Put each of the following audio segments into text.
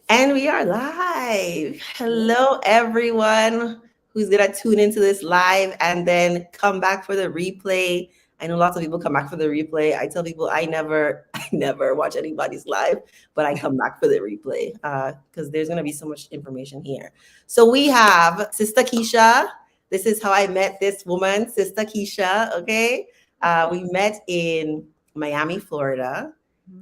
And we are live. Hello, everyone who's going to tune into this live and then come back for the replay. I know lots of people come back for the replay. I tell people I never, I never watch anybody's live, but I come back for the replay because there's going to be so much information here. So we have Sista Keachia. This is how I met this woman, Sista Keachia. Okay. We met in Miami, Florida.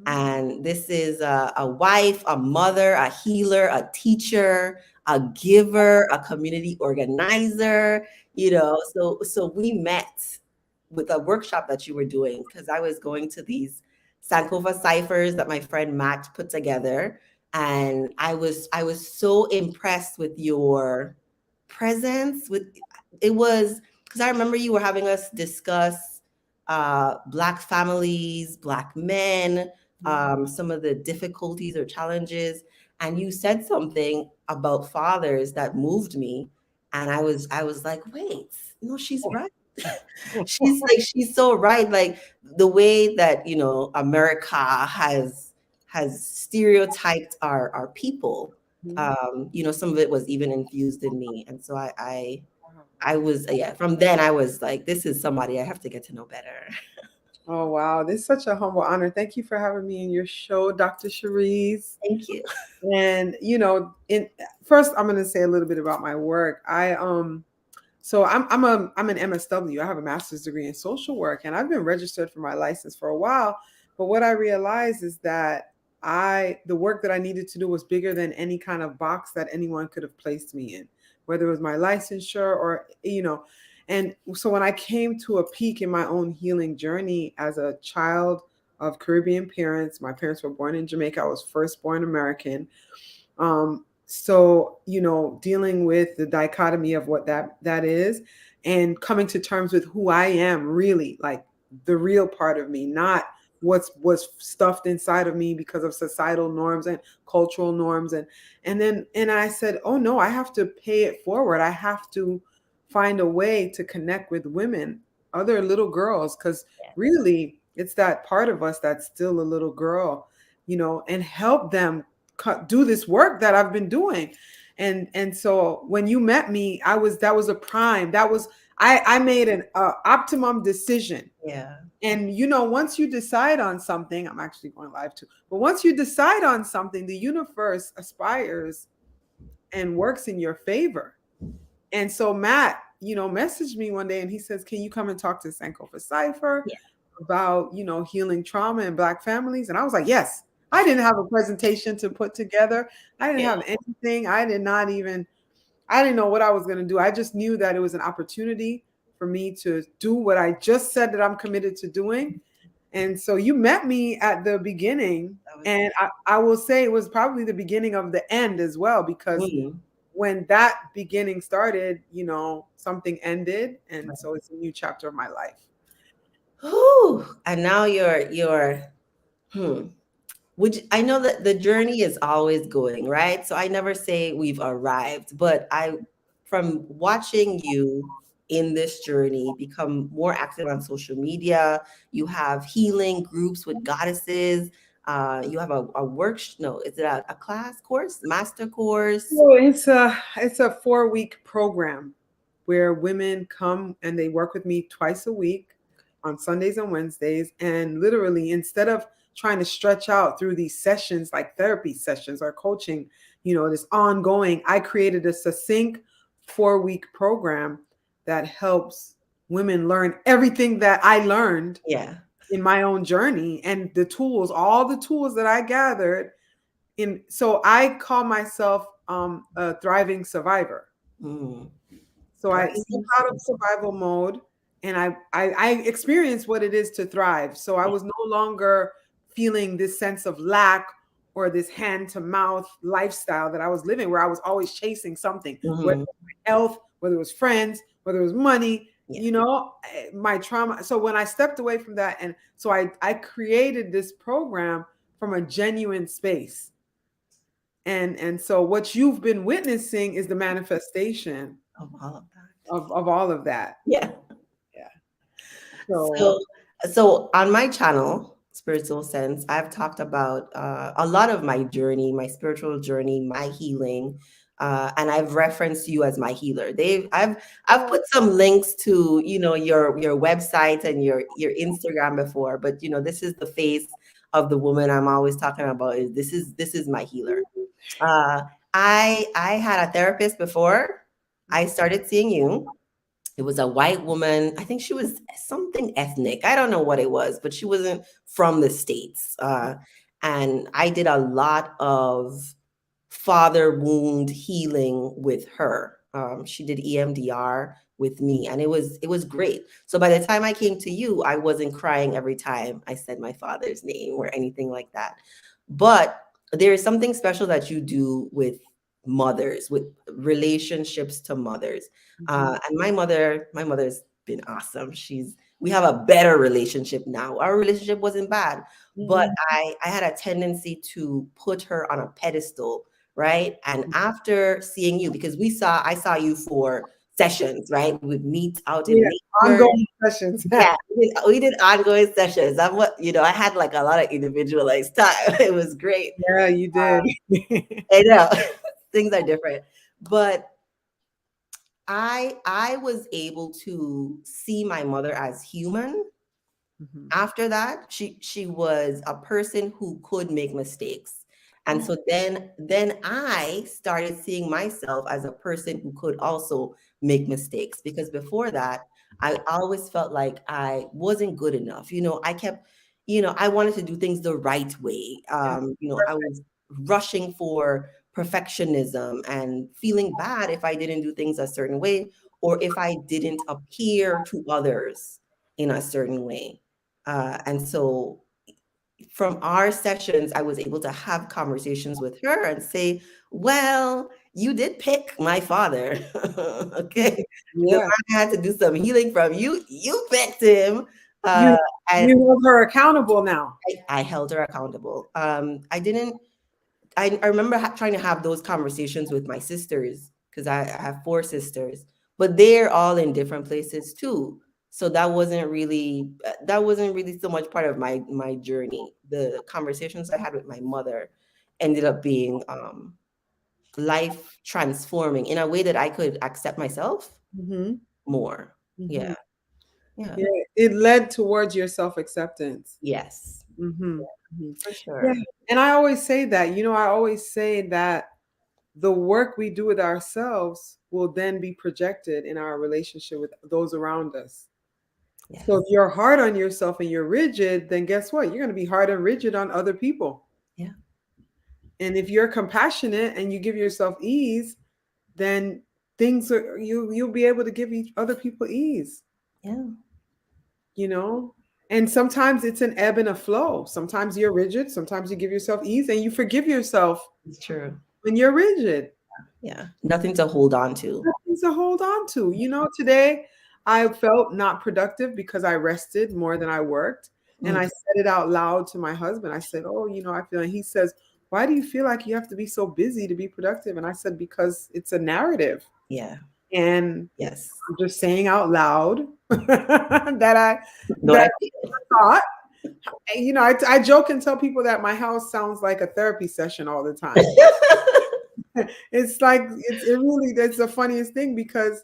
And this is a wife, a mother, a healer, a teacher, a giver, a community organizer. So we met with a workshop that you were doing because I was going to these Sankofa ciphers that my friend Matt put together, and I was so impressed with your presence. With it was because I remember you were having us discuss Black families, Black men, some of the difficulties or challenges, and you said something about fathers that moved me, and I was like, wait, no, she's right. She's so right. Like the way that America has stereotyped our people. Some of it was even infused in me, and so I was, yeah. From then I was like, this is somebody I have to get to know better. Oh, wow. This is such a humble honor. Thank you for having me in your show, Dr. Shareece. Thank you. And, in first, I'm going to say a little bit about my work. So I'm an MSW. I have a master's degree in social work, and I've been registered for my license for a while. But what I realized is that the work that I needed to do was bigger than any kind of box that anyone could have placed me in, whether it was my licensure or. And so when I came to a peak in my own healing journey as a child of Caribbean parents, my parents were born in Jamaica. I was first born American. So, dealing with the dichotomy of what that is and coming to terms with who I am really, like the real part of me, not was stuffed inside of me because of societal norms and cultural norms. And I said, oh no, I have to pay it forward. I have to find a way to connect with women, other little girls, because really it's that part of us that's still a little girl, and help them do this work that I've been doing. And so when you met me, that was a prime. That was I made an optimum decision. Yeah. And once you decide on something, I'm actually going live too. But once you decide on something, the universe aspires and works in your favor. And so Matt, messaged me one day and he says, "Can you come and talk to Sankofa Cipher Yeah. about, healing trauma in Black families?" And I was like, yes. I didn't have a presentation to put together. I didn't Yeah. have anything. I didn't know what I was going to do. I just knew that it was an opportunity for me to do what I just said that I'm committed to doing. And so you met me at the beginning. That was And I will say it was probably the beginning of the end as well, because mm, when that beginning started, something ended. And right. so it's a new chapter of my life. Whew. And now you're hmm. I know that the journey is always going, right? So I never say we've arrived, but from watching you in this journey become more active on social media, you have healing groups with goddesses. You have a no, is it a class course, master course? So it's a 4-week program where women come and they work with me twice a week on Sundays and Wednesdays. And literally, instead of trying to stretch out through these sessions like therapy sessions or coaching, this ongoing, I created a succinct 4-week program that helps women learn everything that I learned Yeah. in my own journey, and all the tools that I gathered so I call myself a thriving survivor. Mm. So I step Thriving out of survival mode, and I experience what it is to thrive. So I was no longer feeling this sense of lack or this hand to mouth lifestyle that I was living, where I was always chasing something, whether Mhm. it was my health, whether it was friends, whether it was money, Yeah. my trauma. So when I stepped away from that, and so I created this program from a genuine space. And so what you've been witnessing is the manifestation Of all of that. of all of that. Yeah. Yeah. So So, so on my channel, spiritual sense, I've talked about a lot of my journey, my spiritual journey, my healing, and I've referenced you as my healer. I've put some links to your website and your Instagram before, but this is the face of the woman I'm always talking about. This is my healer. Uh, I had a therapist before I started seeing you. It was a white woman. I think she was something ethnic. I don't know what it was, but she wasn't from the States. And I did a lot of father wound healing with her. She did EMDR with me, and it was great. So by the time I came to you, I wasn't crying every time I said my father's name or anything like that. But there is something special that you do with mothers, with relationships to mothers. And my mother's been awesome. We have a better relationship now. Our relationship wasn't bad, but Mhm. I had a tendency to put her on a pedestal, right? And after seeing you, because I saw you for sessions, right? We would meet out in Yeah, nature. ongoing sessions. Yeah, we did ongoing sessions. I had like a lot of individualized time. It was great. Yeah, you did. I know things are different, but I was able to see my mother as human. Mhm. After that, she was a person who could make mistakes. And Yeah. so then I started seeing myself as a person who could also make mistakes, because before that I always felt like I wasn't good enough. I wanted to do things the right way. Yeah. I was rushing for perfectionism and feeling bad if I didn't do things a certain way, or if I didn't appear to others in a certain way. And so from our sessions, I was able to have conversations with her and say, well, you did pick my father. Okay. Because Yeah. I had to do some healing from you. You picked him. You And you hold her accountable now. I held her accountable. I didn't I remember trying to have those conversations with my sisters, because I have four sisters, but they're all in different places too. So that wasn't really so much part of my journey. The conversations I had with my mother ended up being life transforming in a way that I could accept myself Mhm. more. Mhm. Yeah. Yeah. Yeah, it led towards your self-acceptance. Yes. Mhm. Mhm. For Yeah, sure. and I always say that, I always say that the work we do with ourselves will then be projected in our relationship with those around us. So if Yes. you're hard on yourself and you're rigid, then guess what? You're going to be hard and rigid on other people. Yeah. And if you're compassionate and you give yourself ease, then things are you'll be able to give other people ease, Yeah. you know? And sometimes it's an ebb and a flow. Sometimes you're rigid, sometimes you give yourself ease and you forgive yourself It's true. when you're rigid. Yeah. Nothing to hold on to. Nothing to hold on to. Today I felt not productive because I rested more than I worked. And I Mm. said it out loud to my husband. I said, oh, I feel, and he says, why do you feel like you have to be so busy to be productive? And I said, because it's a narrative. Yeah. And Yes. I'm just saying out loud that I Know what I that feel. thought. I joke and tell people that my house sounds like a therapy session all the time. It's like it's the funniest thing because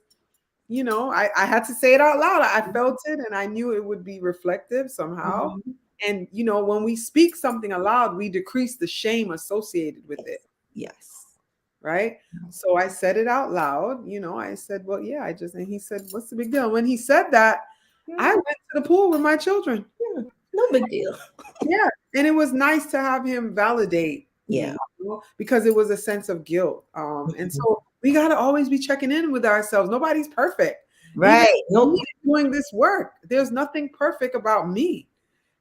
I had to say it out loud. I felt it and I knew it would be reflective somehow. Mhm. And when we speak something aloud, we decrease the shame associated with Yes. it, Yes. right? So I said it out loud. I said, well, yeah, and he said, what's the big deal? When he said that, I Yeah. went to the pool with my children. Yeah. No big deal. Yeah. And it was nice to have him validate Yeah. me, because it was a sense of guilt. And Mhm. so we got to always be checking in with ourselves. Nobody's perfect. Even Right. me Nope. doing this work, there's nothing perfect about me.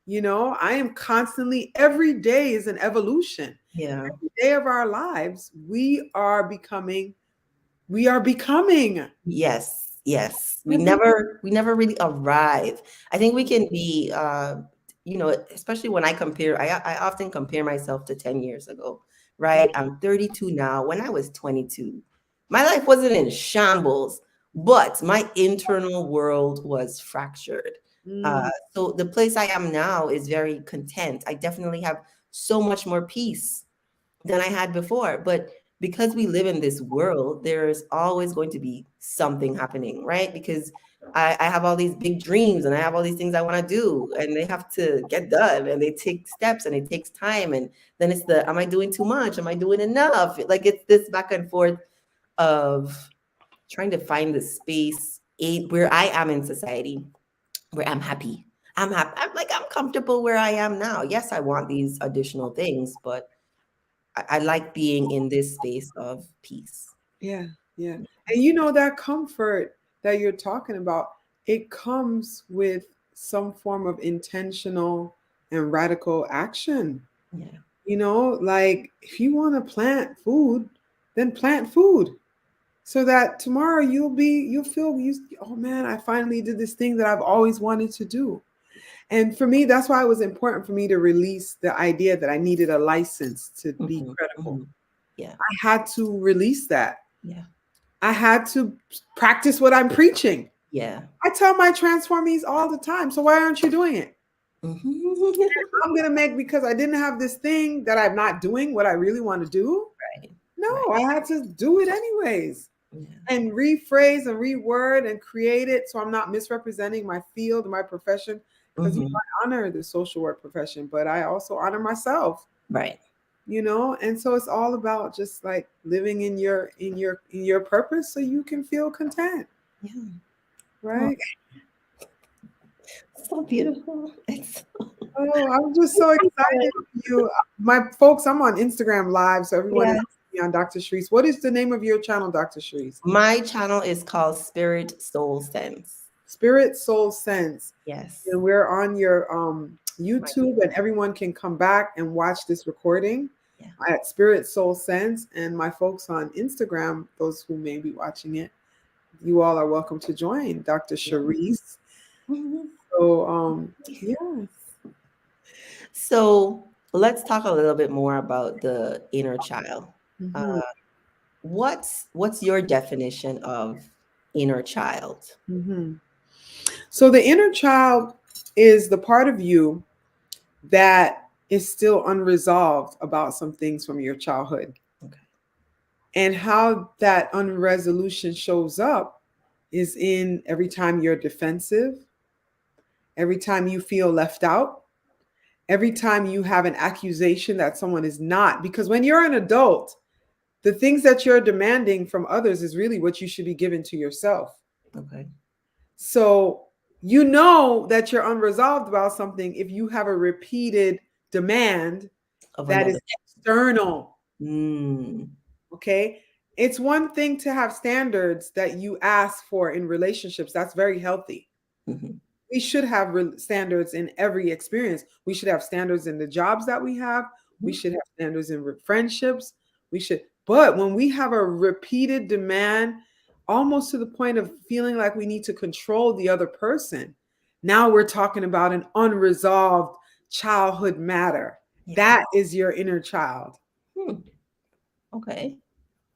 I am constantly, every day is an evolution. Yeah. Every day of our lives, we are becoming. Yes. Yes. We never really arrive. I think we can be especially when I often compare myself to 10 years ago, right? I'm 32 now. When I was 22, my life wasn't in shambles, but my internal world was fractured. Mm. So the place I am now is very content. I definitely have so much more peace than I had before. But because we live in this world, there's always going to be something happening, right? Because I have all these big dreams and I have all these things I want to do, and they have to get done and they take steps and it takes time. And then it's the, am I doing too much? Am I doing enough? Like it's this back and forth of trying to find the space where I am in society, where I'm happy. I'm happy. I'm comfortable where I am now. Yes, I want these additional things, but I like being in this space of peace. Yeah, yeah. And you know that comfort that you're talking about, it comes with some form of intentional and radical action. Yeah. You know, like if you want to plant food, then plant food so that tomorrow you'll feel you, oh man, I finally did this thing that I've always wanted to do. And for me, that's why it was important for me to release the idea that I needed a license to be Hmm. credible. Hmm. Yeah. I had to release that. Yeah. I had to practice what I'm preaching. Yeah. I tell my transformees all the time. So why aren't you doing it? Hmm. I'm gonna make because I didn't have this thing that I'm not doing what I really want to do. Right. No, Right. I had to do it anyways. Yeah. And rephrase and reword and create it so I'm not misrepresenting my field, my profession. Because Hmm. I honor the social work profession, but I also honor myself, Right. and so it's all about just like living in your purpose so you can feel content, Yeah. Oh, right? so beautiful. It's Oh, I'm just so excited for you. My folks, I'm on Instagram Live, so everyone is yeah. on Dr. Shareece. What is the name of your channel, Dr. Shareece? My channel is called Spirit Soul Sense. Spirit Soul Sense. Yes. And we're on your My, YouTube, and everyone can come back and watch this recording yeah. at Spirit Soul Sense. And my folks on Instagram, those who may be watching it, you all are welcome to join Dr. Yeah. Shareece. Mhm. So, yes. So let's talk a little bit more about the inner child. Uh, Mhm, what's your definition of inner child? mhm. So the inner child is the part of you that is still unresolved about some things from your childhood. Okay. And how that unresolution shows up is in every time you're defensive, every time you feel left out, every time you have an accusation that someone is not. Because when you're an adult, the things that you're demanding from others is really what you should be giving to yourself. Okay. So you know that you're unresolved about something if you have a repeated demand Of that is another. external. Mm. Okay. It's one thing to have standards that you ask for in relationships. That's very healthy. Hmm. We should have standards in every experience. We should have standards in the jobs that we have. We should have standards in friendships. We should, but when we have a repeated demand, almost to the point of feeling like we need to control the other person, now we're talking about an unresolved childhood matter. Yeah. That is your inner child. Hmm. Okay.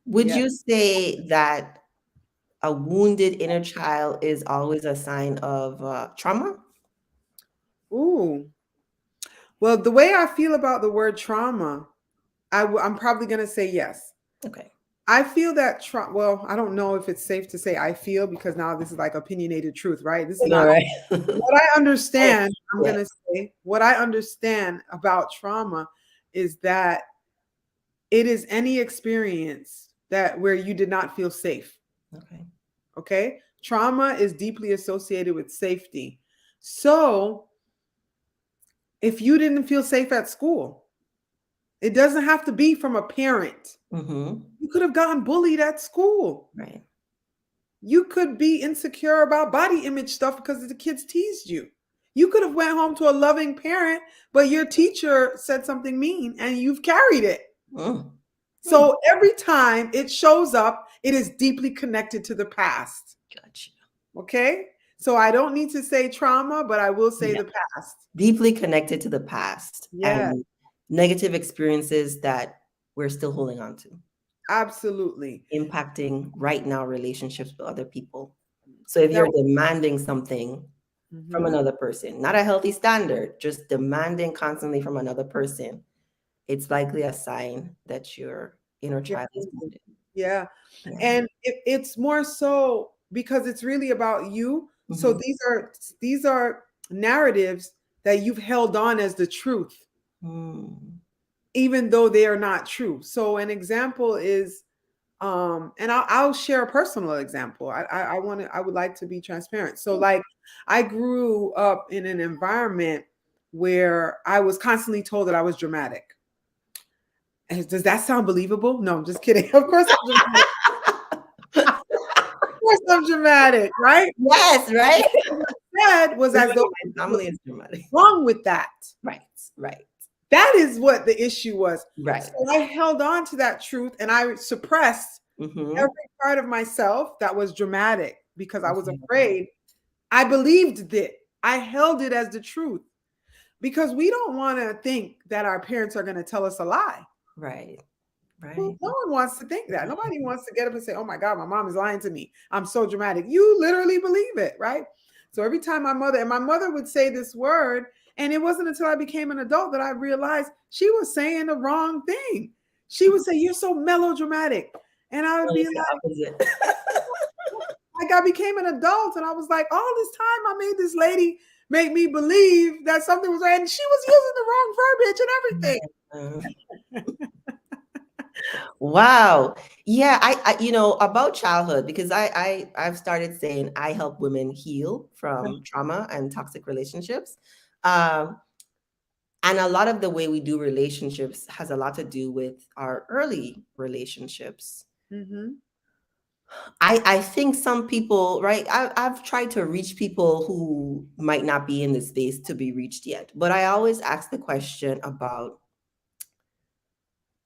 Would Yeah. you say that a wounded inner child is always a sign of trauma? Ooh. Well, the way I feel about the word trauma, I'm probably going to say yes. Okay. I feel that well, I don't know if it's safe to say I feel because now this is like opinionated truth, right? This is All not right. what I understand. I'm Yeah. going to say what I understand about trauma is that it is any experience that where you did not feel safe. Okay. Okay? Trauma is deeply associated with safety. So, if you didn't feel safe at school, it doesn't have to be from a parent. Mm-hmm. You could have gotten bullied at school. Right. You could be insecure about body image stuff because the kids teased you. You could have went home to a loving parent, but your teacher said something mean and you've carried it. Mm. Mm. So every time it shows up, it is deeply connected to the past. Gotcha. Okay? So I don't need to say trauma, but I will say Yeah. the past. Deeply connected to the past Yeah, and negative experiences that we're still holding on to, absolutely. impacting right now relationships with other people. So if you're Now, demanding something, from Mm-hmm. another person. Not a healthy standard, just demanding constantly from another person. It's likely a sign that your inner Yeah. child is wounded. Yeah. Yeah. And it's more so because it's really about you. So Mhm. these are narratives that you've held on as the truth, Mm. even though they are not true. So an example is, and I'll share a personal example. I would like to be transparent. So like I grew up in an environment where I was constantly told that I was dramatic. Does that sound believable? No, I'm just kidding. Of course I'm dramatic. Of course I'm dramatic, right? Yes, right? Said was as Everybody though in my what's family is dramatic. wrong with that. Right, right, That is what the issue was. right. So I held on to that truth and I suppressed Mhm. every part of myself that was dramatic because I was Mhm. afraid. I believed it. I held it as the truth because we don't want to think that our parents are going to tell us a lie. Right, Well, right. no one wants to think that. Nobody wants to get up and say, "Oh my God, my mom is lying to me. I'm so dramatic." You literally believe it, right? So every time my mother would say this word, and it wasn't until I became an adult that I realized she was saying the wrong thing. She would say, "You're so melodramatic," and I would No, be it's the like, opposite. I became an adult, and I was like, all this time I made this lady make me believe that something was right, and she was using the wrong verbiage and everything. Uh, wow. Yeah, about childhood, because I've started saying I help women heal from trauma and toxic relationships. Um, and a lot of the way we do relationships has a lot to do with our early relationships. Mm-hmm. I think some people, right? I've tried to reach people who might not be in the space to be reached yet, but I always ask the question about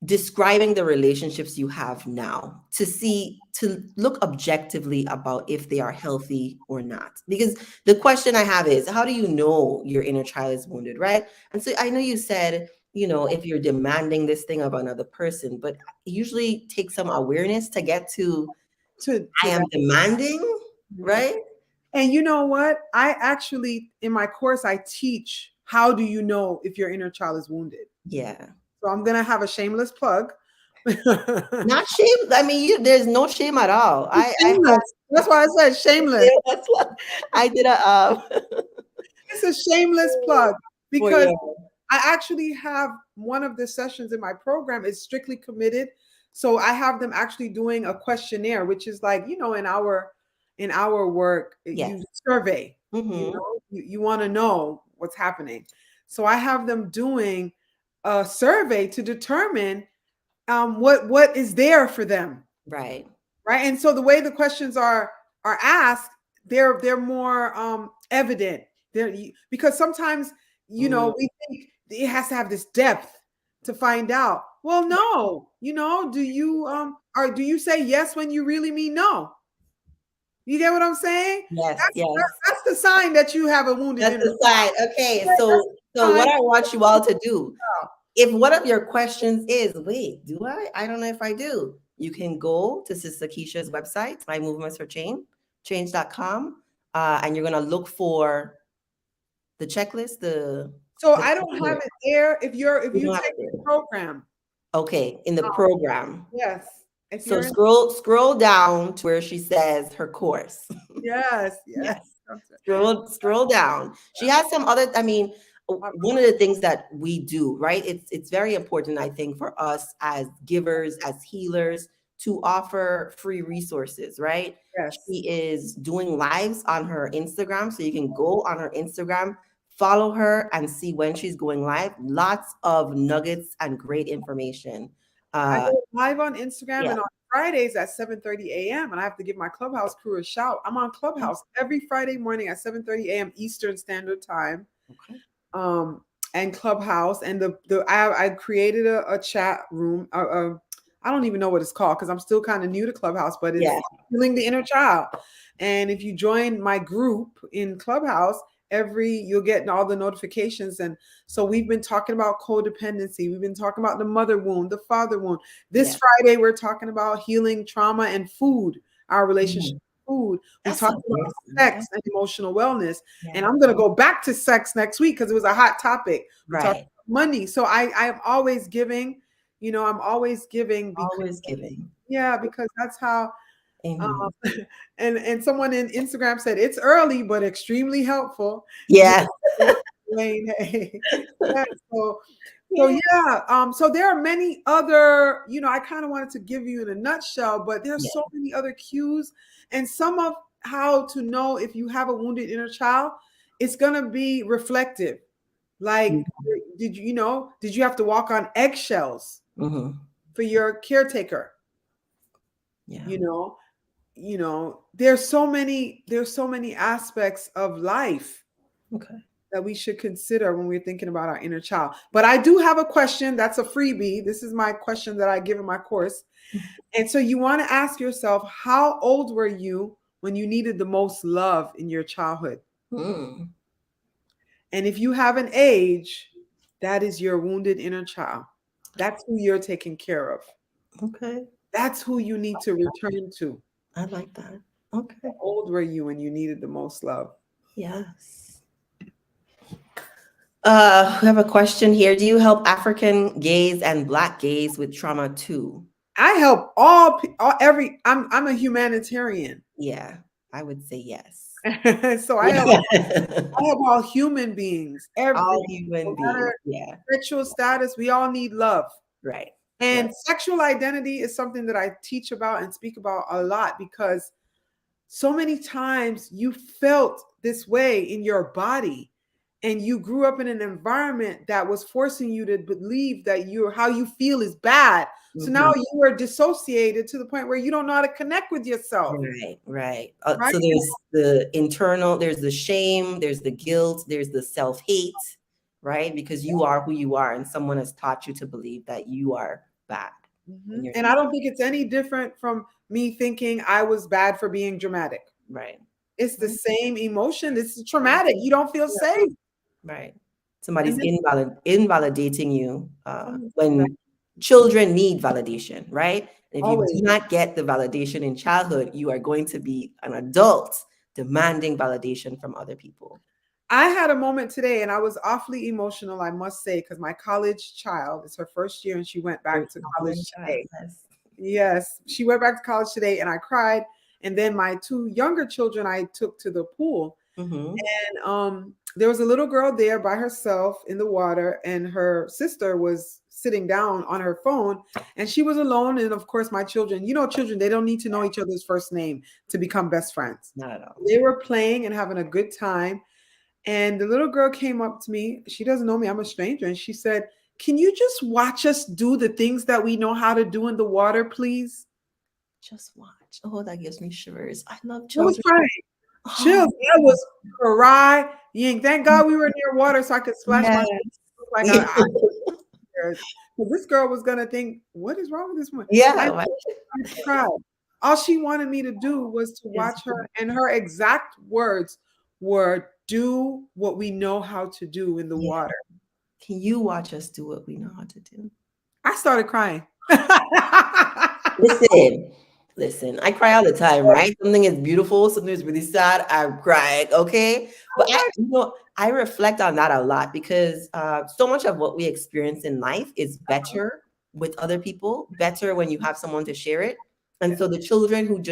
describing the relationships you have now to look objectively about if they are healthy or not. Because the question I have is, how do you know your inner child is wounded, right? And so I know you said, if you're demanding this thing of another person, but it usually takes some awareness to get to I To am that. demanding, Mhm. right? And you know what? I actually, in my course, I teach how do you know if your inner child is wounded. Yeah. So I'm gonna have a shameless plug. Not shame. I mean, there's no shame at all. I had Shameless. That's why I said shameless. yeah, that's what I did a It's a shameless plug for because you. I actually have one of the sessions in my program is strictly committed. So I have them actually doing a questionnaire, which is like, in our work, you Yes. survey, Mm-hmm. you want to know what's happening. So I have them doing a survey to determine what is there for them, Right. right? And so the way the questions are asked, they're more evident. Because sometimes Mm, we think it has to have this depth to find out. Well, no, do you say yes when you really mean no? You get what I'm saying? yes, That's yes. that's the sign that you have a wounded That's inner the child. side. Okay, Right? That's so the what sign. I want you all to do, if one of your questions is, wait, do I? I don't know if I do. You can go to Sista Keachia's website, My Movements for Change.com, and you're gonna look for the checklist, So the I don't have questionnaire. it there. If You you don't have take it the there. program, Okay, in the program. yes. If So you're in scroll down to where she says her course. Yes, yes. Yes. Scroll down. She has some other, I mean, one of the things that we do, right? It's very important, I think, for us as givers, as healers, to offer free resources, right? Yes. She is doing lives on her Instagram. So you can go on her Instagram, follow her, and see when she's going live. Lots of nuggets and great information. I Uh go live on Instagram yeah. and on Fridays at 7:30 a.m. And I have to give my Clubhouse crew a shout. I'm on Clubhouse every Friday morning at 7:30 a.m. Eastern Standard Time. Okay. Um, and Clubhouse and I created a chat room. I don't even know what it's called because I'm still kind of new to Clubhouse, but Yeah. it's healing the inner child. And if you join my group in Clubhouse, you'll get all the notifications. And so we've been talking about codependency. We've been talking about the mother wound, the father wound. This Yeah. Friday, we're talking about healing trauma and food, our relationship Mhm. food. We That's talked about amazing. sex and emotional wellness. Yeah. And I'm going to go back to sex next week because it was a hot topic. We talked Right. about money. So I am always giving, I'm always giving because, Always giving. yeah, because that's how. Amen. And someone in Instagram said it's early but extremely helpful. Yeah. Wayne, hey. Yeah, so Yeah. so there are many other, I kind of wanted to give you in a nutshell, but there's Yeah. so many other cues, and some of how to know if you have a wounded inner child, it's going to be reflective. Like, did you have to walk on eggshells Mm-hmm. for your caretaker? Yeah. There's so many aspects of life Okay. that we should consider when we're thinking about our inner child. But I do have a question that's a freebie. This is my question that I give in my course. And so you want to ask yourself, how old were you when you needed the most love in your childhood? Mm. And if you have an age, that is your wounded inner child. That's who you're taking care of. Okay. That's who you need to return to. I like that. Okay. How old were you when you needed the most love? Yes. We have a question here. Do you help African gays and Black gays with trauma too? I help I'm a humanitarian. Yeah, I would say yes. So I help all human beings, All every human no beings. matter Yeah. sexual status, we all need love. Right. And Right. sexual identity is something that I teach about and speak about a lot because so many times you felt this way in your body and you grew up in an environment that was forcing you to believe that how you feel is bad. So now Mhm. you are dissociated to the point where you don't know how to connect with yourself. Right. Right. Right? So there's the internal, there's the shame, there's the guilt, there's the self-hate, right? Because you are who you are, and someone has taught you to believe that you are bad. And you're And I don't think it's any different from me thinking I was bad for being dramatic. right. It's the Right. same emotion. It's traumatic. You don't feel safe. Right. Somebody's And then invalidating you Exactly. when children need validation, right? And if you do Always. not get the validation in childhood, you are going to be an adult demanding validation from other people. I had a moment today and I was awfully emotional, I must say, because my college child, it's her first year and she went back to college today. Yes, she went back to college today and I cried. And then my two younger children I took to the pool. Mm-hmm. And there was a little girl there by herself in the water, and her sister was sitting down on her phone, and she was alone. And of course, my children, children, they don't need to know each other's first name to become best friends. Not at all. They were playing and having a good time. And the little girl came up to me. She doesn't know me, I'm a stranger. And she said, "Can you just watch us do the things that we know how to do in the water, please?" Just watch. Oh, that gives me shivers. I love I was children. crying. Chills. Oh, I was crying. Thank God we were near water so I could splash yes. my like I this girl was gonna think, what is wrong with this one? I Yeah. Right. cried. All she wanted me to do was to Is- watch her, and her exact words were, "Do what we know how to do in the yeah. water." Can you watch us do what we know how to do? I started crying. Listen, I cry all the time, right? Something is beautiful, something is really sad, I'm crying, okay? But I reflect on that a lot because so much of what we experience in life is better with other people, better when you have someone to share it. And so the children who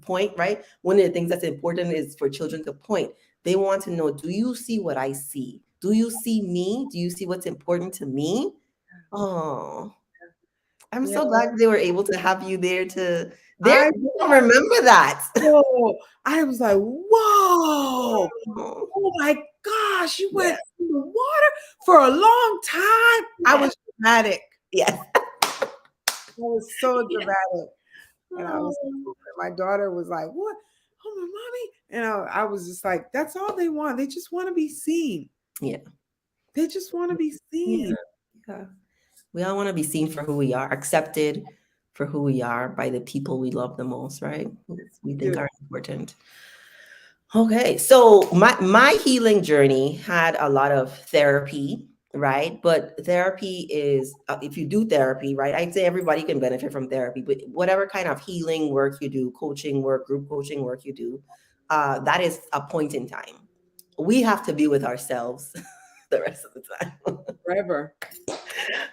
point, right? One of the things that's important is for children to point. They want to know, do you see what I see? Do you see me? Do you see what's important to me? Oh, I'm Yeah. so glad they were able to have you there to I you don't remember that. whoa. I was like, whoa. Oh, Oh my gosh, you yeah, went in the water for a long time. I yeah, was dramatic. yes. I was so Yeah. dramatic. And I was, Oh, my daughter was like, "What? Oh, my mommy." And I was just like, that's all they want. They just want to be seen. yeah, They just want to be yeah, seen. yeah. We all want to be seen for who we are, accepted for who we are by the people we love the most, right? Who we think Dude. are important. Okay, so my healing journey had a lot of therapy right? But therapy is, if you do therapy, right? I'd say everybody can benefit from therapy, but whatever kind of healing work you do, coaching work, group coaching work you do, that is a point in time. We have to be with ourselves the rest of the time. Forever.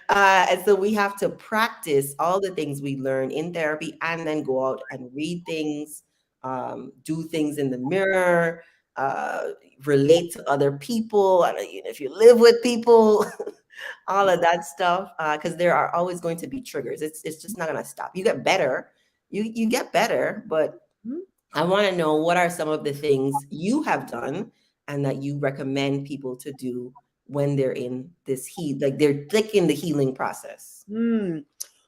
And so we have to practice all the things we learn in therapy and then go out and read things, do things in the mirror, uh, relate to other people. And if you live with people, all of that stuff, because there are always going to be triggers. It's just not going to stop. You get better. You get better, but Mhm. I want to know what are some of the things you have done and that you recommend people to do when they're in this like they're thick in the healing process. Mm.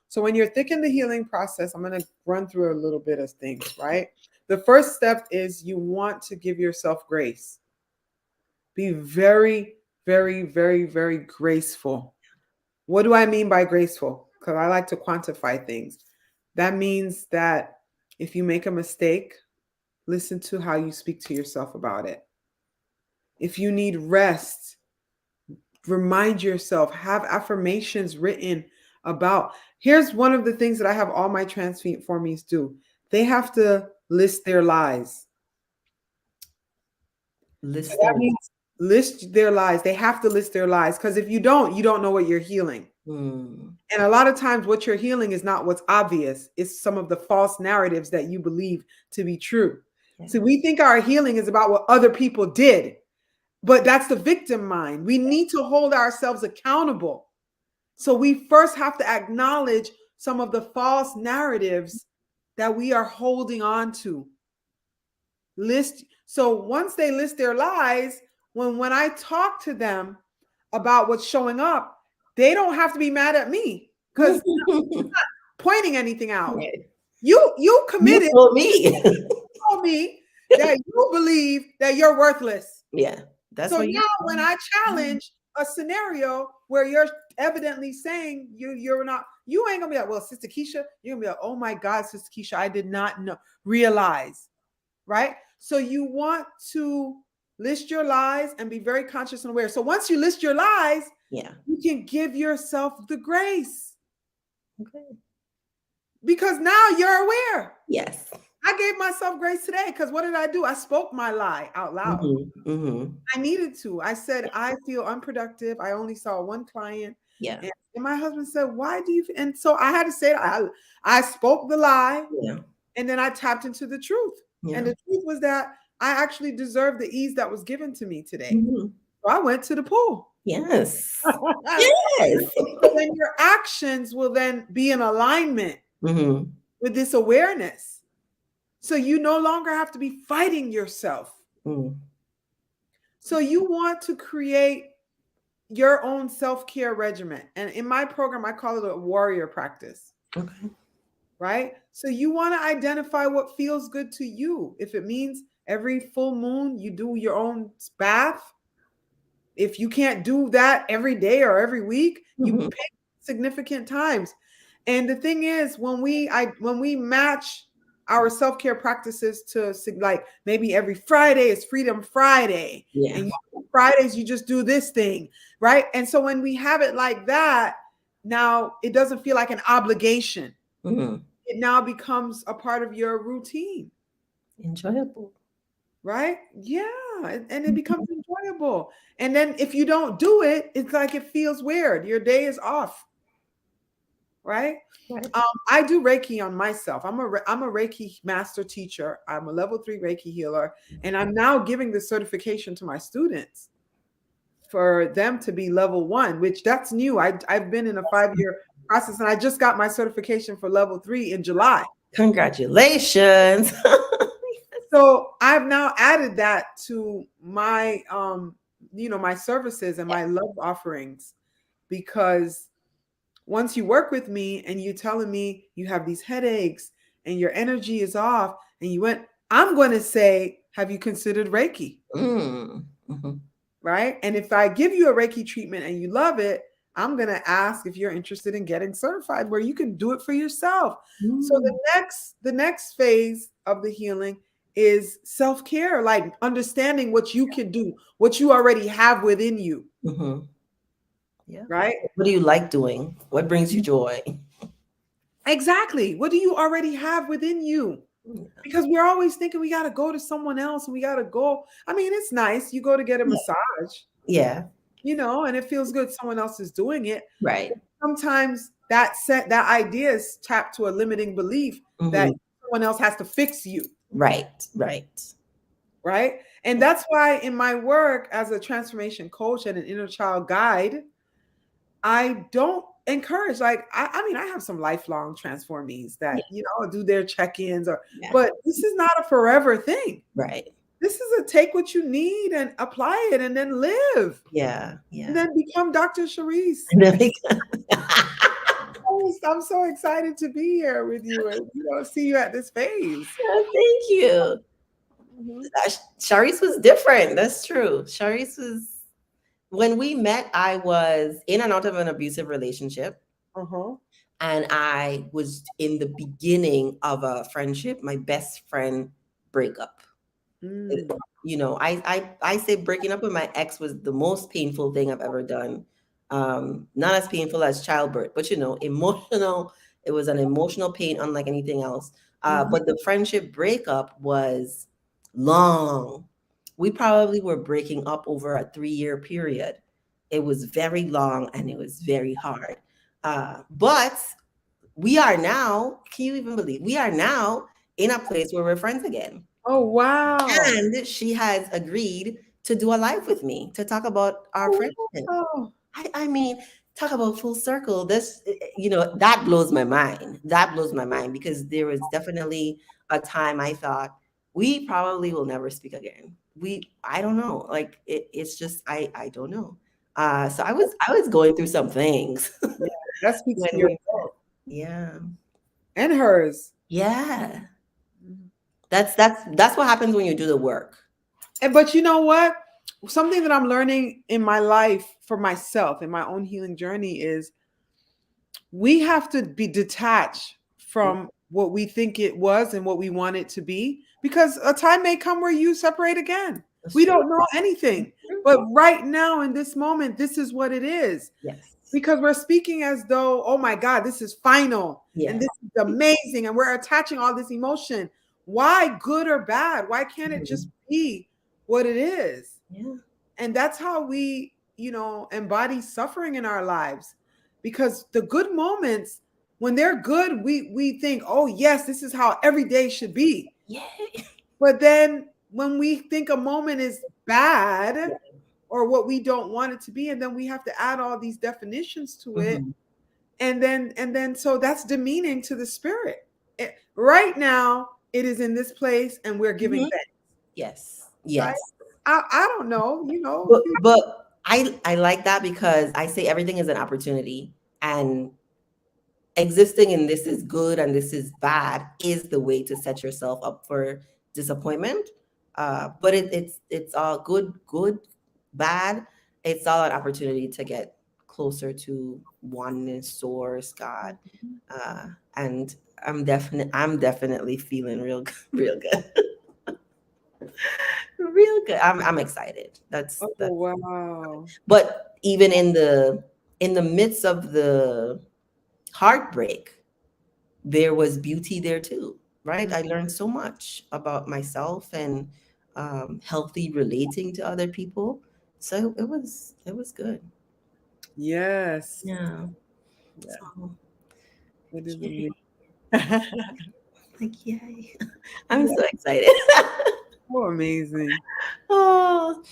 So when you're thick in the healing process, I'm going to run through a little bit of things, right? The first step is you want to give yourself grace. Be very, very, very, very graceful. What do I mean by graceful? Because I like to quantify things. That means that if you make a mistake, listen to how you speak to yourself about it. If you need rest, remind yourself, have affirmations written about. Here's one of the things that I have all my transformees do. They have to list their lies. So List that their means list their lies. They have to list their lies, because if you don't know what you're healing. And a lot of times what you're healing is not what's obvious. It's some of the false narratives that you believe to be true. yeah. So we think our healing is about what other people did, but that's the victim mind. We need to hold ourselves accountable. So we first have to acknowledge some of the false narratives that we are holding on to. So once they list their lies, when I talk to them about what's showing up, they don't have to be mad at me, because pointing anything out. Right. You committed. You told me. Told me that you believe that you're worthless. Yeah, that's So what you. now when I challenge a scenario where you're evidently saying you're not, you ain't gonna be like, well, Sister Keachia, you're gonna be like, oh my God, Sister Keachia, I did not realize, right? So you want to list your lies and be very conscious and aware. So once you list your lies, Yeah. you can give yourself the grace, Okay. because now you're aware. Yes. I gave myself grace today, because what did I do? I spoke my lie out loud. I needed to. I said, I feel unproductive. I only saw one client. Yeah. And my husband said, why do you? And so I had to say, I spoke the lie, Yeah. and then I tapped into the truth. Yeah. And the truth was that I actually deserved the ease that was given to me today. Mhm. So I went to the pool. Yes. So Yes. then your actions will then be in alignment Mhm. with this awareness. So you no longer have to be fighting yourself. Mm. So you want to create your own self-care regimen. And in my program, I call it a warrior practice. Okay. Right? So you want to identify what feels good to you. If it means every full moon you do your own bath, if you can't do that every day or every week, you Mhm. pick significant times. And the thing is, when we match our self-care practices to, like, maybe every Friday is Freedom Friday, Yeah. and Fridays you just do this thing, right? And so when we have it like that, now it doesn't feel like an obligation. Mhm. It now becomes a part of your routine, Enjoyable. right? Yeah, and it becomes enjoyable. And then if you don't do it, it's like it feels weird. Your day is off, right? Right. I do Reiki on myself. I'm a Reiki master teacher. I'm a level 3 Reiki healer, and I'm now giving the certification to my students for them to be level 1, which that's new. I've been in a 5-year process, and I just got my certification for level 3 in July. Congratulations. So I've now added that to my my services and my love offerings, because once you work with me and you telling me you have these headaches and your energy is off, and I'm going to say, have you considered Reiki? Mhm. Right? And if I give you a Reiki treatment and you love it, I'm going to ask if you're interested in getting certified where you can do it for yourself. So Mm. the next phase of the healing is self-care, like understanding what you can do, what you already have within you. Mhm. Yeah. right? What do you like doing? What brings you joy? Exactly. What do you already have within you? Because we're always thinking we got to go to someone else and we got to go. I mean, it's nice. You go to get a massage, Yeah. and it feels good someone else is doing it. Right. Sometimes that idea is tapped to a limiting belief that Hmm. someone else has to fix you, Right. Right. right? And that's why in my work as a transformation coach and an inner child guide, I don't encourage, like, I mean, I have some lifelong transformees Yeah. that, do their check-ins, Yeah. but this is not a forever thing. Right. This is a take what you need and apply it and then live Yeah. and Yeah. then become Dr. Shareece. I'm so excited to be here with you and see you at this phase. Thank you. Mhm. Charisse was different. That's true. Charisse was, when we met, I was in and out of an abusive relationship. Uh-huh. And I was in the beginning of a friendship, my best friend breakup. Mm. I say breaking up with my ex was the most painful thing I've ever done. Not as painful as childbirth, but emotional. It was an emotional pain unlike anything else. Mhm. But the friendship breakup was long. We probably were breaking up over a 3-year period. It was very long and it was very hard. But we are now, can you even believe, we are now in a place where we're friends again. Oh, wow. And she has agreed to do a live with me to talk about our Oh, friendship. wow. I mean, talk about full circle. That blows my mind. That blows my mind because there was definitely a time I thought we probably will never speak again. I don't know. Like it's just, I don't know. So I was going through some things Yeah, that speaks to when your we met. growth Yeah. and hers. Yeah. Mhm. That's what happens when you do the work. But you know what? Something that I'm learning in my life for myself in my own healing journey is we have to be detached from what we think it was and what we want it to be because a time may come where you separate again. That's We true. don't know anything. But right now in this moment, this is what it is. Yes. Because we're speaking as though, oh my God, this is final and Yeah. this is amazing. And we're attaching all this emotion. Why good or bad? Why can't it just Mhm. be what it is? Yeah. And that's how we, embody suffering in our lives. Because the good moments, when they're good, we think, oh yes, this is how every day should be. Yeah. But then when we think a moment is bad Yeah. or what we don't want it to be, and then we have to add all these definitions to it, Mhm. and then so that's demeaning to the spirit. Right now, it is in this place, and we're giving Mhm. thanks. Yes. Right? Yes. I don't know, But I like that because I say everything is an opportunity, and existing in this is good and this is bad is the way to set yourself up for disappointment. But it's all good, bad. It's all an opportunity to get closer to oneness, source, God, uh, and I'm definitely feeling real real good, real good. I'm excited. Oh, That's wow. But even in the midst of the heartbreak, there was beauty there too, right? I learned so much about myself and healthy relating to other people. So it was good. Yes. Yeah. Yeah, So it is yay. amazing. Like yay. I'm Yeah, so excited. so amazing. Oh,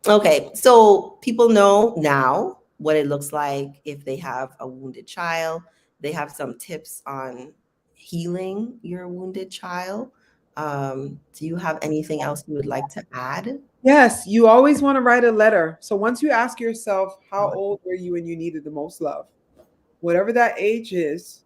okay. So people know now what it looks like if they have a wounded child. They have some tips on healing your wounded child. Do you have anything else you would like to add? Yes, you always want to write a letter. So once you ask yourself, how old were you when you needed the most love? Whatever that age is,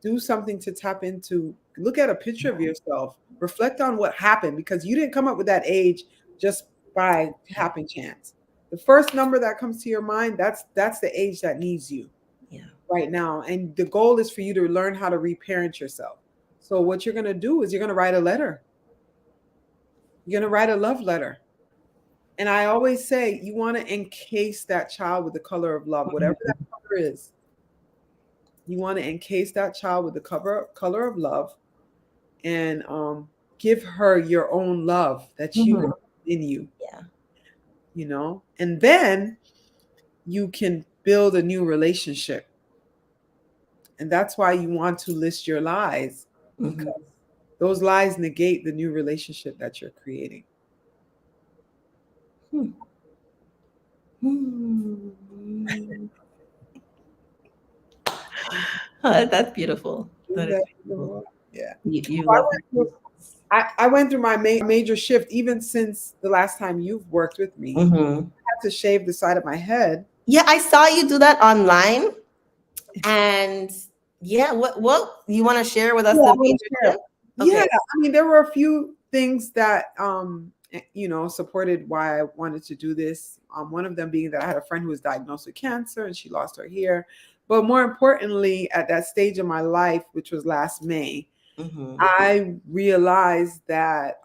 do something to tap into. Look at a picture of yourself. Reflect on what happened because you didn't come up with that age just by happen chance. The first number that comes to your mind, that's the age that needs you Yeah. right now. And the goal is for you to learn how to reparent yourself. So what you're going to do is you're going to write a letter. You're going to write a love letter. And I always say, you want to encase that child with the color of love, whatever that color is. You want to encase that child with the color of love, and give her your own love that you have in you, Yeah. and then you can build a new relationship. And that's why you want to list your lies, Mm-hmm. because those lies negate the new relationship that you're creating. Hmm. Hmm. That's beautiful. That is beautiful. Yeah. You I love went through, I went through my major shift even since the last time you've worked with me. Mm-hmm. I had to shave the side of my head. Yeah, I saw you do that online. And yeah, what you want to share with us Yeah, the I want major to share. shift? Yeah, Okay. I mean, there were a few things that supported why I wanted to do this. One of them being that I had a friend who was diagnosed with cancer and she lost her hair. But more importantly, at that stage of my life, which was last May, Mm-hmm. I realized that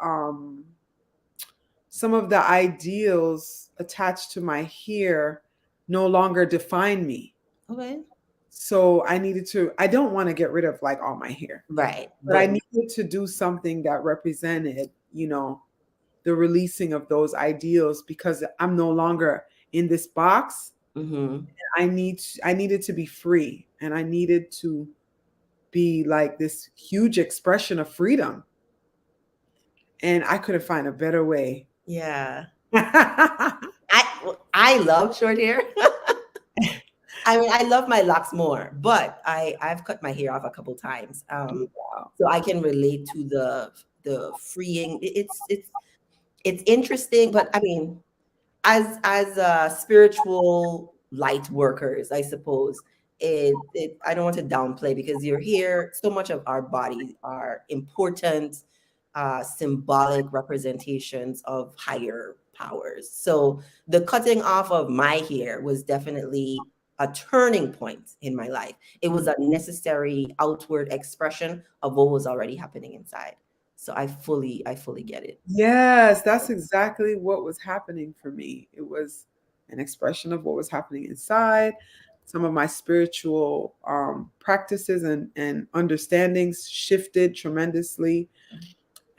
some of the ideals attached to my hair no longer define me. Okay. So I don't want to get rid of like all my hair, Right. but I But needed to do something that represented, the releasing of those ideals, because I'm no longer in this box. mm-hmm. I needed to be free, and I needed to be like this huge expression of freedom. And I couldn't find a better way. Yeah. Yeah. I love short hair. I mean, I love my locks more, but I've cut my hair off a couple times. So I can relate to the freeing. It's interesting, but I mean, as spiritual light workers, I suppose it I don't want to downplay, because you're here. So much of our bodies are important, symbolic representations of higher powers. So the cutting off of my hair was definitely a turning point in my life. It was a necessary outward expression of what was already happening inside. So I fully get it. Yes, that's exactly what was happening for me. It was an expression of what was happening inside. Some of my spiritual practices and understandings shifted tremendously.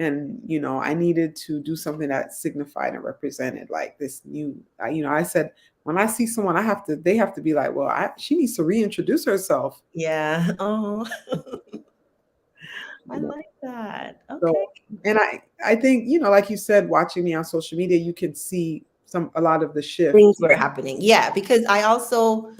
And, I needed to do something that signified and represented like this new, I said, when I see someone, they have to be like, well, she needs to reintroduce herself. Yeah. Oh, I You know, like that. So, Okay. and I think, like you said, watching me on social media, you can see a lot of the shift. Things were happening. Yeah, because I also,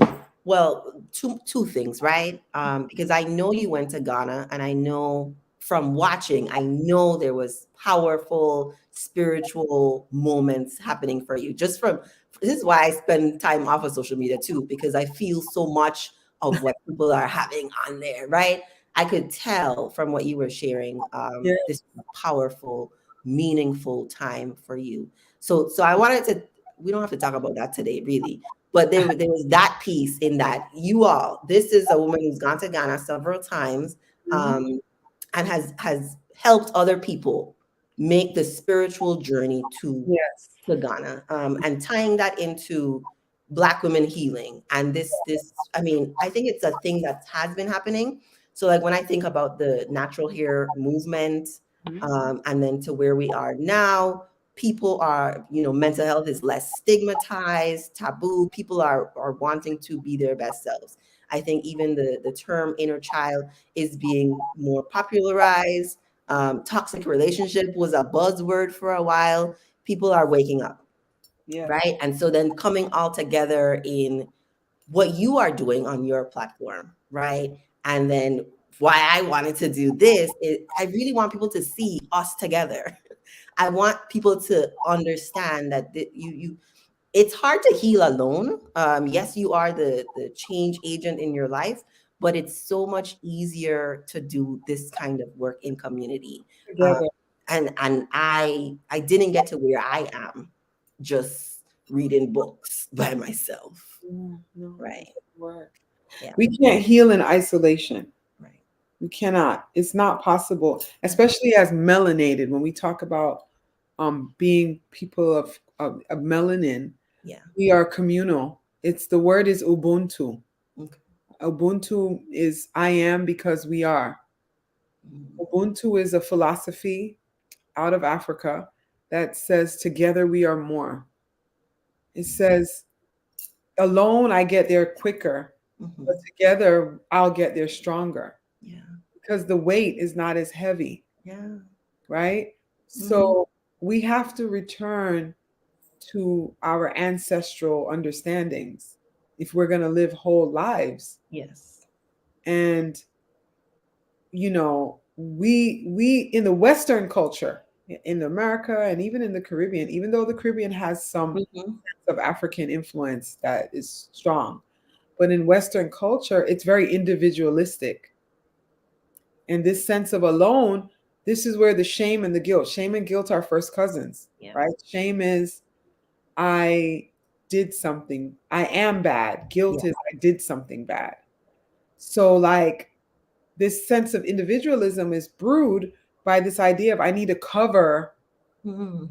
well, two things, right? Because I know you went to Ghana, and I know from watching, I know there was powerful spiritual moments happening for you. Just from This is why I spend time off of social media too, because I feel so much of what people are having on there, right? I could tell from what you were sharing, Yeah. this was a powerful, meaningful time for you. So I wanted to, we don't have to talk about that today, really. But there was that piece in that this is a woman who's gone to Ghana several times, Mhm. and has helped other people make the spiritual journey Yes. to Ghana, and tying that into Black women healing. And I mean, I think it's a thing that has been happening. So like when I think about the natural hair movement, Mhm. and then to where we are now, people are, mental health is less stigmatized, taboo. People are wanting to be their best selves. I think even the term inner child is being more popularized. Toxic relationship was a buzzword for a while. People are waking up, Yeah. right? And so then coming all together in what you are doing on your platform, right? And then why I wanted to do this is I really want people to see us together. I want people to understand that you it's hard to heal alone. Yes, you are the change agent in your life, but it's so much easier to do this kind of work in community. Uh, Together. and I didn't get to where I am just reading books by myself. Yeah, no, it Right. doesn't work. Yeah. We can't heal in isolation. Right. We cannot. It's not possible, especially as melanated. When we talk about being people of of melanin. Yeah. We are communal. The word is Ubuntu. Okay. Ubuntu is I am because we are. Mm. Ubuntu is a philosophy out of Africa that says together we are more. It says alone I get there quicker, but Mhm. together I'll get there stronger Yeah. because the weight is not as heavy, Yeah. right? Mhm. So we have to return to our ancestral understandings if we're going to live whole lives. Yes. And we in the Western culture, in America and even in the Caribbean, even though the Caribbean has some Mhm. of African influence that is strong, but in Western culture it's very individualistic. And this sense of alone, this is where the shame and guilt are first cousins, Yeah. right? Shame is I did something, I am bad. Guilt Yeah. is I did something bad. So like this sense of individualism is brewed by this idea of I need to cover, Mhm.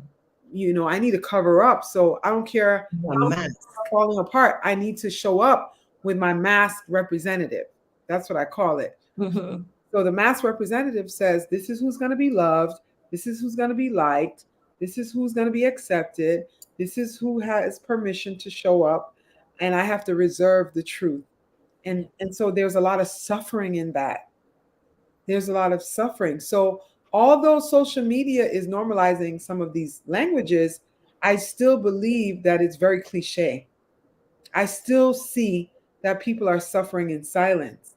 I need to cover up. So I don't care A how mask. I'm falling apart. I need to show up with my masked representative. That's what I call it. Mhm. So the masked representative says, this is who's going to be loved. This is who's going to be liked. This is who's going to be accepted. This is who has permission to show up. And I have to reserve the truth. Yeah. And so there's a lot of suffering in that. There's a lot of suffering. So although social media is normalizing some of these languages, I still believe that it's very cliche. I still see that people are suffering in silence.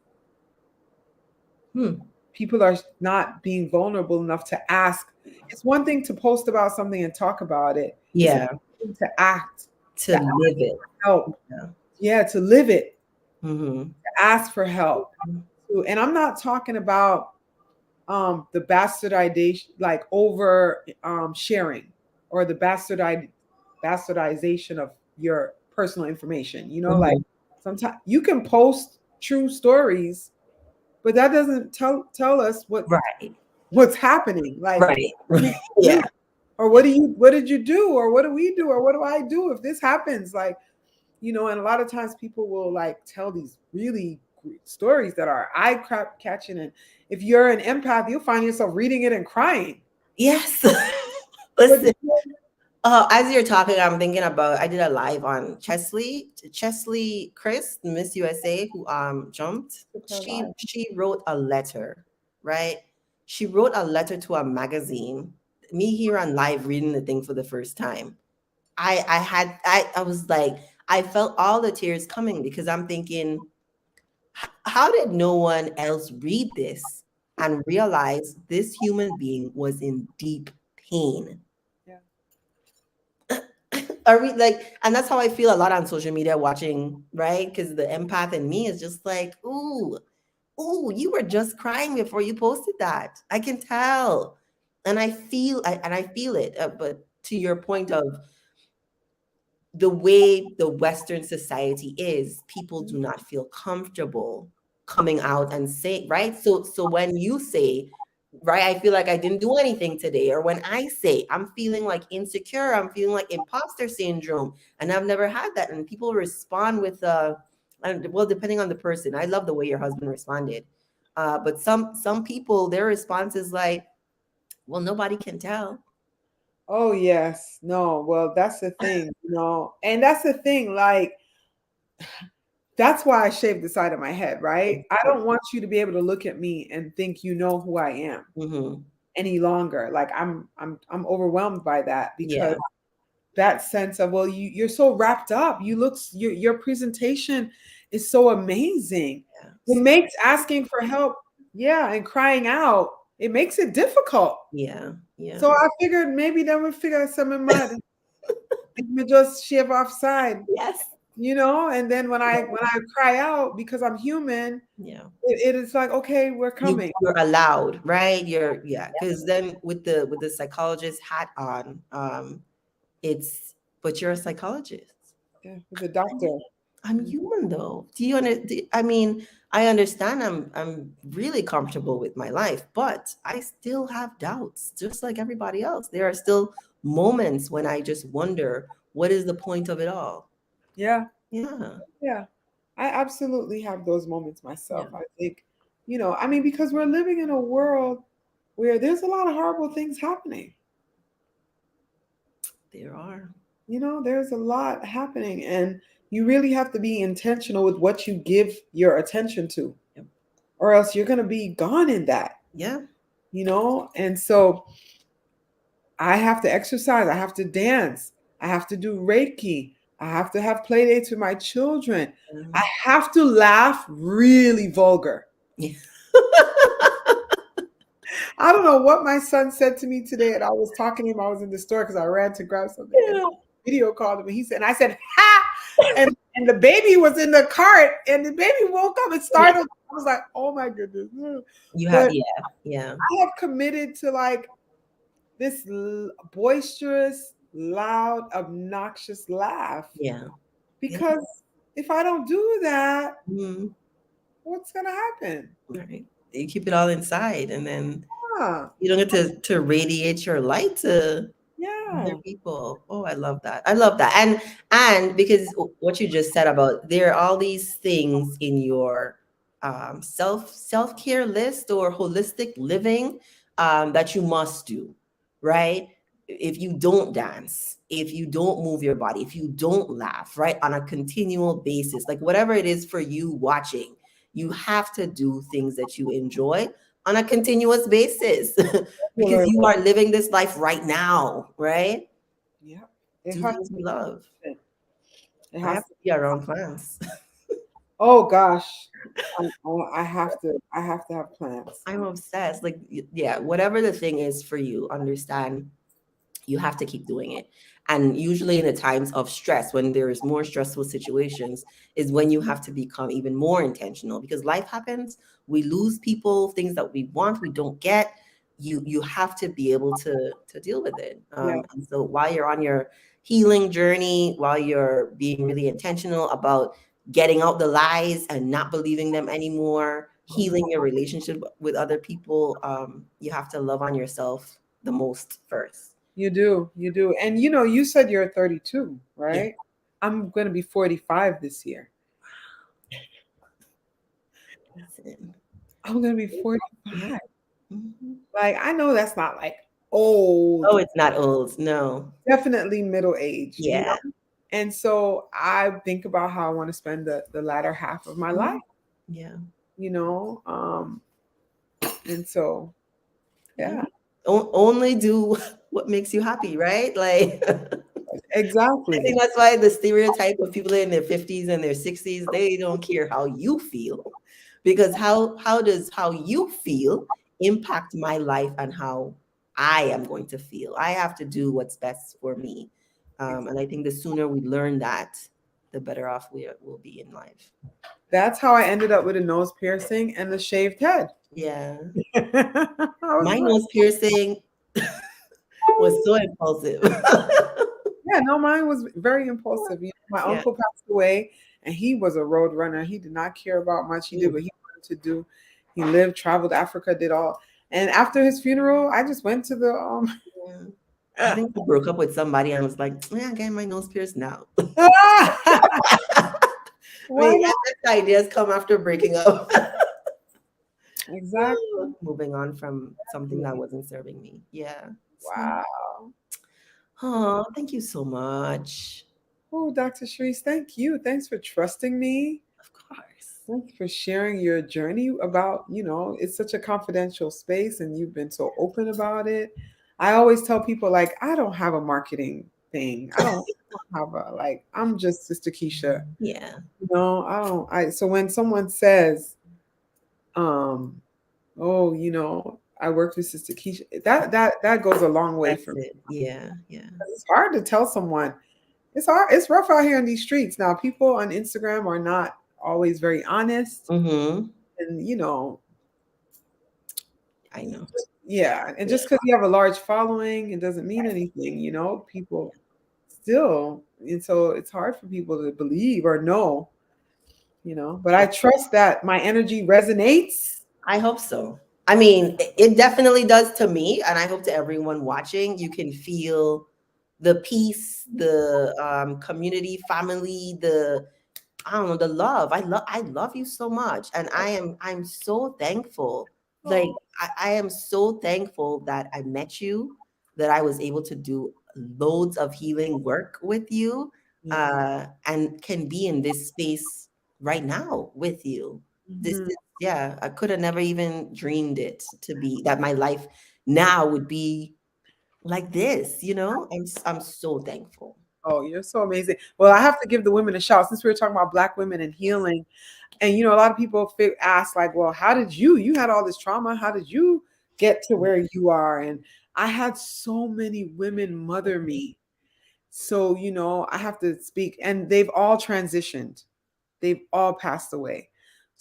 Hmm. People are not being vulnerable enough to ask. It's one thing to post about something and talk about it. It's Yeah. another thing to act, To to ask live it. for help. Yeah. Yeah, to live it, Mhm. to ask for help. And I'm not talking about the bastardization, like over sharing, or the bastardization of your personal information. Like Mhm. sometimes you can post true stories, but that doesn't tell us Right. what's happening. Like, Right. what did you do? Yeah. Or what did you do? Or what do we do? Or what do I do if this happens? Like, and a lot of times people will like tell these really great stories that are eye catching. And if you're an empath, you'll find yourself reading it and crying. Yes. But Listen. As you're talking, I'm thinking about I did a live on Chesley Chris, Miss USA, who jumped. She wrote a letter, right? She wrote a letter to a magazine. Me here on live reading the thing for the first time. I was like, I felt all the tears coming because I'm thinking, how did no one else read this and realize this human being was in deep pain? Yeah. Are we like, and that's how I feel a lot on social media watching, right? Because the empath in me is just like, ooh, you were just crying before you posted that. I can tell. And I feel it. But to your point of the way the Western society is, people do not feel comfortable coming out and say, right? So when you say, right, I feel like I didn't do anything today, or when I say I'm feeling like insecure, I'm feeling like imposter syndrome, and I've never had that, and people respond with well, depending on the person. I love the way your husband responded, but some people, their response is like, well, nobody can tell. Oh yes. No. Well, that's the thing, and that's the thing. Like, that's why I shaved the side of my head, right? I don't want you to be able to look at me and think you know who I am Mm-hmm. any longer. Like I'm overwhelmed by that, because Yeah. that sense of, well, you're so wrapped up, your presentation is so amazing. It Yeah. makes asking for help, yeah, and crying out, it makes it difficult. Yeah. Yeah. So I figured maybe that would figure out some of my just shave off side, Yes. and then when I cry out because I'm human, Yeah. it is like, okay, we're coming. You're allowed, right? Yeah, because then with the psychologist hat on, it's but you're a psychologist. Yeah, the doctor. I'm human though. Do you I mean, I understand I'm really comfortable with my life, but I still have doubts, just like everybody else. There are still moments when I just wonder, what is the point of it all? Yeah. Yeah. Yeah. I absolutely have those moments Yeah. myself. I think, I mean, because we're living in a world where there's a lot of horrible things happening. There are. There's a lot happening, and you really have to be intentional with what you give your attention to, Yep. or else you're going to be gone in that, Yeah. And so I have to exercise, I have to dance, I have to do Reiki, I have to have play dates with my children. I have to laugh really vulgar. Yeah. I don't know what my son said to me today, and I was talking to him. I was in the store because I ran to grab something, and Yeah. video called him, and I said, "Ha!" And the baby was in the cart, and the baby woke up and Yeah. startled. I was like, "Oh my goodness!" You have, But yeah, yeah, I have committed to like this boisterous, loud, obnoxious laugh, yeah, yeah. because if I don't do that, Mhm. what's gonna happen? Right. You keep it all inside, and then Yeah, you don't get to radiate your light to other yeah, people. Oh, I love that. I love that. And because what you just said about there are all these things in your self-care list or holistic living that you must do, right? If you don't dance, if you don't move your body, if you don't laugh, right, on a continual basis, like whatever it is for you watching, you have to do things that you enjoy on a continuous basis because regular. you are living this life right now, right? Yeah, it Do has things to we be love. consistent. It I has have to to be around plants. Oh gosh, I have to have plans. I'm obsessed. Like, yeah, whatever the thing is for you, understand you have to keep doing it. And usually in the times of stress, when there is more stressful situations, is when you have to become even more intentional because life happens. We lose people, things that we want, we don't get. You have to be able to deal with it. Yeah, And so while you're on your healing journey, while you're being really intentional about getting out the lies and not believing them anymore, healing your relationship with other people, you have to love on yourself the most first. you do. And you said you're 32, Yeah. right? I'm going to be 45 this year. Listen. I'm going to be Yeah. 45. Mhm. Like, I know that's not like old, Oh, it's not old. No. definitely middle age, Yeah. And so I think about how I want to spend the latter half of my life, Mhm. Yeah. you know. Um, and so, Yeah. yeah, Only do what makes you happy, right? Like I exactly. think that's why the stereotype of people in their 50s and their 60s, they don't care how you feel. Because how does how you feel impact my life and how I am going to feel? I have to do what's best for me. And I think the sooner we learn that, the better off we will be in life. That's how I ended up with a nose piercing and the shaved head. Yeah. I was My like, nose piercing was so impulsive. yeah, no, mine was very impulsive. My Yeah. uncle passed away, and he was a road runner. He did not care about much. He did Mm. what he wanted to do. He lived, traveled Africa, did all. And after his funeral, I just went to the Yeah. I think I broke up with somebody and was like, yeah, I'm getting my nose pierced now. I Why mean, not? that ideas come after breaking up. Exactly. Moving on from something that wasn't serving me. Yeah. So, Wow. oh, thank you so much. Oh, Dr. Shareece, thank you. Thanks for trusting me. Of course. Thank you for sharing your journey about, it's such a confidential space and you've been so open about it. I always tell people, like, I don't have a marketing thing. I don't have like, I'm just Sister Keachia. Yeah. So when someone says, um, oh, I worked with Sister Keachia, that goes a long way That's for me. it. Yeah. Yeah. It's hard to tell someone. It's hard. It's rough out here in these streets. Now, people on Instagram are not always very honest. Mm-hmm. And, I know. yeah. And Yeah. just because you have a large following, it doesn't mean anything, people still. And so it's hard for people to believe or know, but I trust that my energy resonates. I hope so. I mean, it definitely does to me, and I hope to everyone watching. You can feel the peace, the community, family, the I don't know, the love. I love you so much. And I'm so thankful. Like Oh, I am so thankful that I met you, that I was able to do loads of healing work with you, yeah. and can be in this space right now with you. This Mhm. is yeah, I could have never even dreamed it to be that my life now would be like this, you know? I'm so thankful. Oh, you're so amazing. Well, I have to give the women a shout since we were talking about Black women and healing. And a lot of people ask, like, well, how did you had all this trauma? How did you get to where you are? And I had so many women mother me. So, I have to speak, and they've all transitioned. They've all passed away.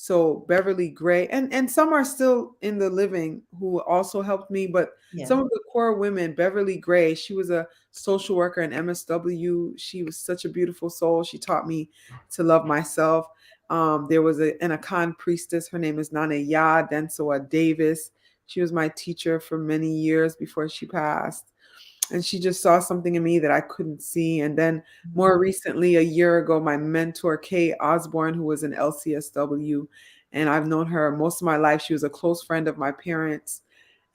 So Beverly Gray, and some are still in the living who also helped me, but Yeah. some of the core women, Beverly Gray, she was a social worker in MSW. She was such a beautiful soul. She taught me to love myself. There was an Akan priestess. Her name is Nana Ya Densoa Davis. She was my teacher for many years before she passed, and she just saw something in me that I couldn't see. And then more recently, a year ago, my mentor, Kay Osborne, who was an LCSW, and I've known her most of my life. She was a close friend of my parents,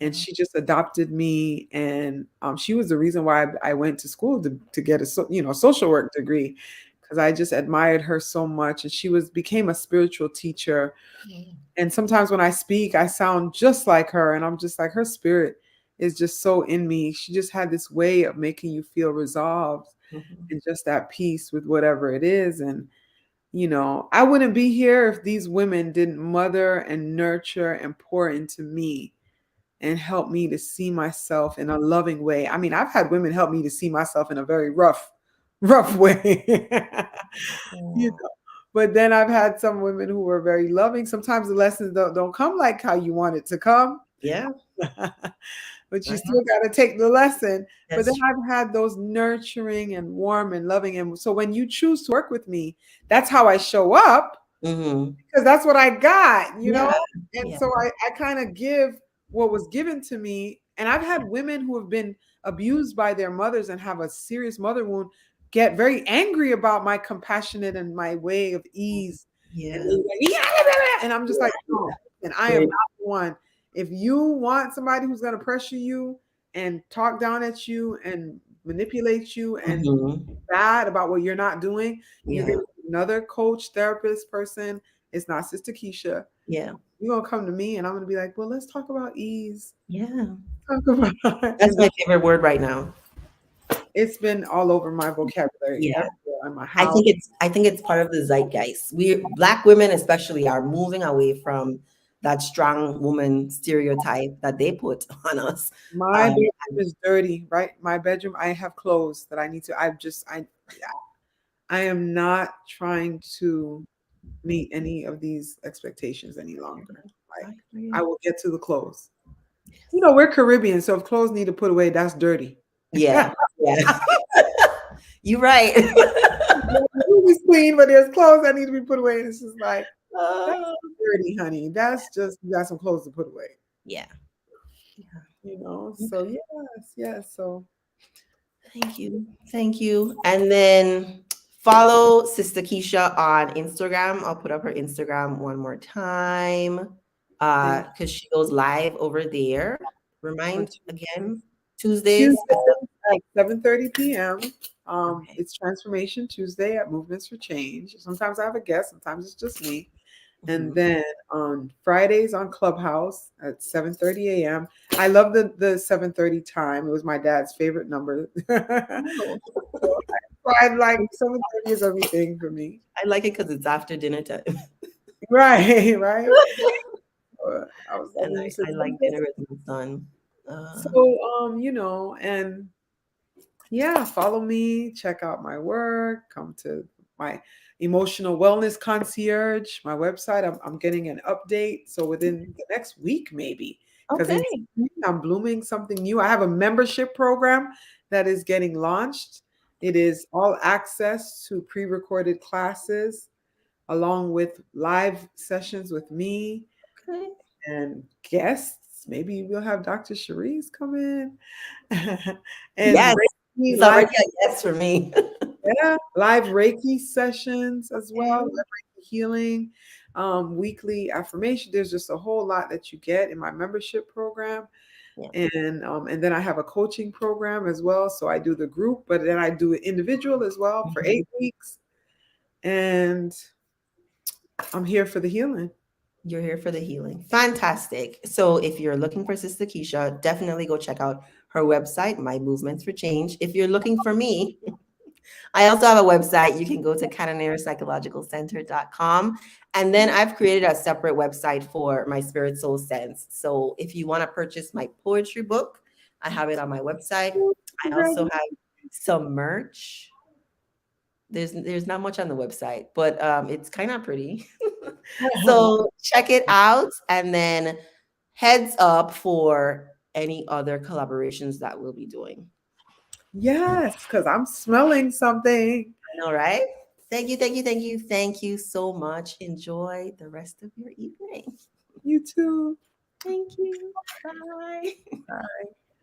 and she just adopted me. And she was the reason why I went to school to get a social work degree, because I just admired her so much. And she became a spiritual teacher, and sometimes when I speak, I sound just like her. And I'm just like, her spirit is just so in me. She just had this way of making you feel resolved Mhm. and just at peace with whatever it is. And, I wouldn't be here if these women didn't mother and nurture and pour into me and help me to see myself in a loving way. I mean, I've had women help me to see myself in a very rough way. you Oh, know. But then I've had some women who were very loving. Sometimes the lessons don't come like how you want it to come, yeah, but you I still got to take the lesson. But then that's I've had those nurturing and warm and loving. And so when you choose to work with me, that's how I show up, true. because that's what I got, Yeah, And yeah. so I kind of give what was given to me. And I've had women who have been abused by their mothers and have a serious mother wound get very angry about my compassionate and my way of ease. And Yeah. they're like, "Yeah, blah, blah, blah." And I'm just like, Yeah. no, and I am Very not the one. If you want somebody who's going to pressure you and talk down at you and manipulate you and mhm. bad about what you're not doing, you're Yeah. going to another coach, therapist person. It's not Sister Keachia. Yeah. You're gonna come to me and I'm gonna be like, well, let's talk about ease. Yeah. Talk about That's my favorite word right now. it's been all over my vocabulary Yeah. everywhere in my house. I think it's part of the zeitgeist. We Black women especially are moving away from that strong woman stereotype that they put on us. My Um, bedroom is dirty, right? My bedroom, I have clothes that I need to. I am not trying to meet any of these expectations any longer. Like, I hear I you. will get to the clothes. We're Caribbean, so if clothes need to put away, that's dirty. Yeah. Yeah. You're right. The room is clean, but there's clothes that need to be put away. And it's just like, that's Uh, dirty, honey. That's just, you got some clothes to put away. yeah. So yes. So Thank you. Thank you. And then follow Sister Keachia on Instagram. I'll put up her Instagram one more time. thank Because she goes live over there. you. On Remind Tuesdays. again, Tuesdays at Tuesdays at 7:30 p.m. okay. It's Transformation Tuesday at Movements for Change. Sometimes I have a guest, sometimes it's just me. And Mhm. then on Fridays on Clubhouse at 7:30 a.m. I love the 7:30 time. It was my dad's favorite number. Oh, I like 7:30 is everything for me. I like it because it's after dinner time. Right, right. I was like, And when you said I like dinner with my son. Uh, so, and yeah, follow me, check out my work, come to my emotional wellness concierge, my website. I'm getting an update. So within the next week, maybe, because in okay. spring, I'm blooming something new. I have a membership program that is getting launched. It is all access to pre-recorded classes along with live sessions with me Okay. and guests. Maybe we'll have Dr. Shareece come in and Yes. It's live, already a yes for me. yeah, live Reiki sessions as well, Okay. live Reiki healing, weekly affirmation. There's just a whole lot that you get in my membership program. Yeah. And then I have a coaching program as well. So I do the group, but then I do it individual as well for Mhm. 8 weeks. And I'm here for the healing. You're here for the healing. Fantastic. So if you're looking for Sister Keachia, definitely go check out her website, My Movements for Change. If you're looking for me, I also have a website. You can go to canonairePsychologicalCenter.com. And then I've created a separate website for my Spirit Soul Sense. So if you want to purchase my poetry book, I have it on my website. I also have some merch. There's not much on the website, but it's kind of pretty. So check it out, and then heads up for any other collaborations that we'll be doing. Yes, because I'm smelling something. I know, right? Thank you, thank you, thank you, thank you so much. Enjoy the rest of your evening. You too. Thank you. Bye. Bye.